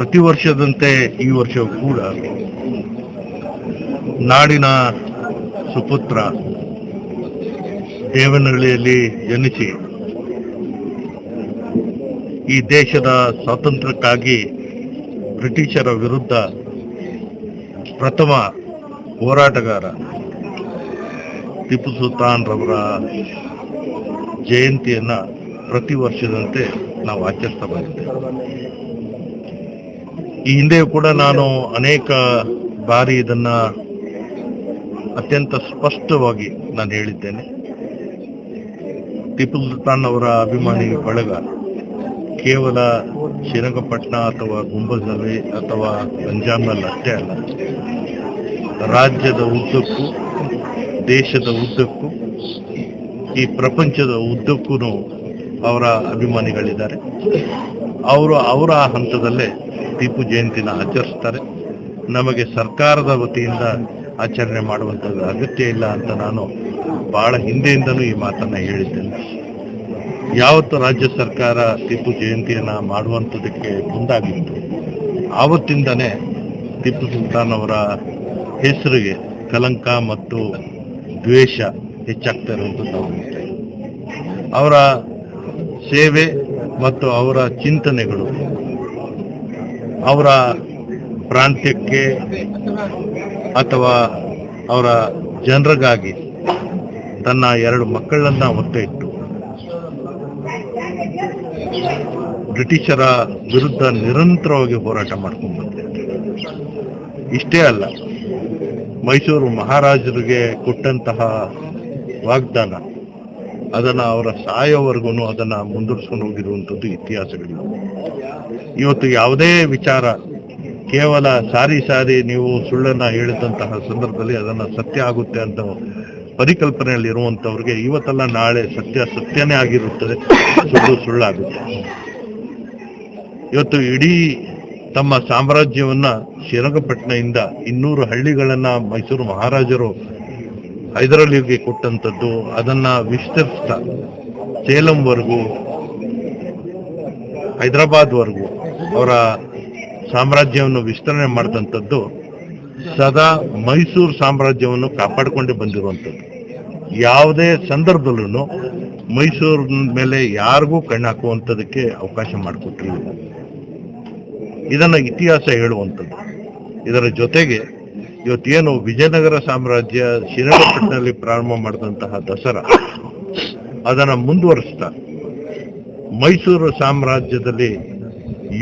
ಪ್ರತಿ ವರ್ಷದಂತೆ ಈ ವರ್ಷವೂ ಕೂಡ ನಾಡಿನ ಸುಪುತ್ರ ದೇವನಹಳ್ಳಿಯಲ್ಲಿ ಜನಿಸಿ ಈ ದೇಶದ ಸ್ವಾತಂತ್ರ್ಯಕ್ಕಾಗಿ ಬ್ರಿಟಿಷರ ವಿರುದ್ಧ ಪ್ರಥಮ ಹೋರಾಟಗಾರ ಟಿಪ್ಪು ಸುಲ್ತಾನ್ ರವರ ಜಯಂತಿಯನ್ನ ಪ್ರತಿ ವರ್ಷದಂತೆ ನಾವು ಆಚರಿಸ್ತಾ ಬಂದಿದ್ದೇವೆ. ಈ ಹಿಂದೆ ಕೂಡ ನಾನು ಅನೇಕ ಬಾರಿ ಇದನ್ನ ಅತ್ಯಂತ ಸ್ಪಷ್ಟವಾಗಿ ನಾನು ಹೇಳಿದ್ದೇನೆ. ಟಿಪ್ಪು ಸುಲ್ತಾನ್ ಅವರ ಅಭಿಮಾನಿ ಬಳಗ ಕೇವಲ ಶ್ರೀರಂಗಪಟ್ಟಣ ಅಥವಾ ಗುಂಬಜ್ನಲ್ಲಿ ಅಥವಾ ಪಂಜಾಬ್ನಲ್ಲಿ ಅಷ್ಟೇ ಅಲ್ಲ, ರಾಜ್ಯದ ಉದ್ದಕ್ಕೂ, ದೇಶದ ಉದ್ದಕ್ಕೂ, ಈ ಪ್ರಪಂಚದ ಉದ್ದಕ್ಕೂ ಅವರ ಅಭಿಮಾನಿಗಳಿದ್ದಾರೆ. ಅವರು ಅವರ ಹಂತದಲ್ಲೇ ಟಿಪ್ಪು ಜಯಂತಿನ ಆಚರಿಸ್ತಾರೆ. ನಮಗೆ ಸರ್ಕಾರದ ವತಿಯಿಂದ ಆಚರಣೆ ಮಾಡುವಂಥದ್ದು ಅಗತ್ಯ ಇಲ್ಲ ಅಂತ ನಾನು ಬಹಳ ಹಿಂದೆಯಿಂದನೂ ಈ ಮಾತನ್ನ ಹೇಳಿದ್ದೇನೆ. ಯಾವತ್ತು ರಾಜ್ಯ ಸರ್ಕಾರ ಟಿಪ್ಪು ಜಯಂತಿಯನ್ನ ಮಾಡುವಂಥದ್ದಕ್ಕೆ ಮುಂದಾಗಿತ್ತು, ಆವತ್ತಿಂದನೇ ಟಿಪ್ಪು ಸುಲ್ತಾನ್ ಅವರ ಹೆಸರಿಗೆ ಕಲಂಕ ಮತ್ತು ದ್ವೇಷ ಹೆಚ್ಚಾಗ್ತಾ ಇರುವಂಥದ್ದು ನಾವು ನೋಡ್ತೇವೆ. ಅವರ ಸೇವೆ ಮತ್ತು ಅವರ ಚಿಂತನೆಗಳು ಅವರ ಪ್ರಾಂತ್ಯಕ್ಕೆ ಅಥವಾ ಅವರ ಜನರಿಗಾಗಿ ತನ್ನ 2 ಮಕ್ಕಳನ್ನ ಒತ್ತೆ ಇಟ್ಟು ಬ್ರಿಟಿಷರ ವಿರುದ್ಧ ನಿರಂತರವಾಗಿ ಹೋರಾಟ ಮಾಡ್ಕೊಂಡು ಬಂದಿದ್ದಾರೆ. ಇಷ್ಟೇ ಅಲ್ಲ, ಮೈಸೂರು ಮಹಾರಾಜರಿಗೆ ಕೊಟ್ಟಂತಹ ವಾಗ್ದಾನ ಅದನ್ನ ಅವರ ಸಾಯೋವರೆಗೂ ಅದನ್ನ ಮುಂದುವರಿಸ್ಕೊಂಡು ಹೋಗಿರುವಂಥದ್ದು ಇತಿಹಾಸಗಳಿವೆ. ಇವತ್ತು ಯಾವುದೇ ವಿಚಾರ ಕೇವಲ ಸಾರಿ ನೀವು ಸುಳ್ಳನ್ನ ಹೇಳಿದಂತಹ ಸಂದರ್ಭದಲ್ಲಿ ಅದನ್ನ ಸತ್ಯ ಆಗುತ್ತೆ ಅಂತ ಪರಿಕಲ್ಪನೆಯಲ್ಲಿ ಇರುವಂತವ್ರಿಗೆ ಇವತ್ತಲ್ಲ ನಾಳೆ ಸತ್ಯನೇ ಆಗಿರುತ್ತದೆ, ಸುಳ್ಳಾಗುತ್ತೆ. ಇವತ್ತು ಇಡೀ ತಮ್ಮ ಸಾಮ್ರಾಜ್ಯವನ್ನ ಶ್ರೀರಂಗಪಟ್ಟಣದಿಂದ 200 ಹಳ್ಳಿಗಳನ್ನ ಮೈಸೂರು ಮಹಾರಾಜರು ಹೈದರಾಲಿಗೆ ಕೊಟ್ಟಂಥದ್ದು, ಅದನ್ನ ವಿಸ್ತರಿಸ್ತಾ ಸೇಲಂವರೆಗೂ, ಹೈದರಾಬಾದ್ವರೆಗೂ ಅವರ ಸಾಮ್ರಾಜ್ಯವನ್ನು ವಿಸ್ತರಣೆ ಮಾಡಿದಂಥದ್ದು ಸದಾ ಮೈಸೂರು ಸಾಮ್ರಾಜ್ಯವನ್ನು ಕಾಪಾಡಿಕೊಂಡೇ ಬಂದಿರುವಂಥದ್ದು. ಯಾವುದೇ ಸಂದರ್ಭದಲ್ಲೂ ಮೈಸೂರಿನ ಮೇಲೆ ಯಾರಿಗೂ ಕಣ್ಣಾಕುವಂಥದಕ್ಕೆ ಅವಕಾಶ ಮಾಡಿಕೊಟ್ಟಿರಲಿಲ್ಲ. ಇದನ್ನ ಇತಿಹಾಸ ಹೇಳುವಂಥದ್ದು. ಇದರ ಜೊತೆಗೆ ಇವತ್ತೇನು ವಿಜಯನಗರ ಸಾಮ್ರಾಜ್ಯ ಶ್ರೀರಂಗಪಟ್ಟಣದಲ್ಲಿ ಪ್ರಾರಂಭ ಮಾಡಿದಂತಹ ದಸರಾ ಅದನ್ನ ಮುಂದುವರಿಸ್ತಾ ಮೈಸೂರು ಸಾಮ್ರಾಜ್ಯದಲ್ಲಿ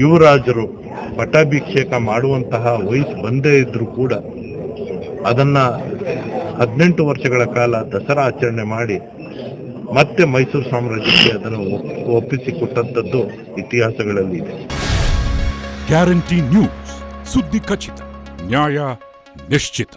ಯುವರಾಜರು ಪಟ್ಟಾಭಿಷೇಕ ಮಾಡುವಂತಹ ವಯಸ್ಸು ಬಂದೇ ಇದ್ರೂ ಕೂಡ ಅದನ್ನ 18 ವರ್ಷಗಳ ಕಾಲ ದಸರಾ ಆಚರಣೆ ಮಾಡಿ ಮತ್ತೆ ಮೈಸೂರು ಸಾಮ್ರಾಜ್ಯಕ್ಕೆ ಅದನ್ನು ಒಪ್ಪಿಸಿಕೊಟ್ಟಂಥದ್ದು ಇತಿಹಾಸಗಳಲ್ಲಿ ಇದೆ. ಗ್ಯಾರಂಟಿ ನ್ಯೂಸ್, ಸುದ್ದಿ ಖಚಿತ, ನ್ಯಾಯ ನಿಶ್ಚಿತ.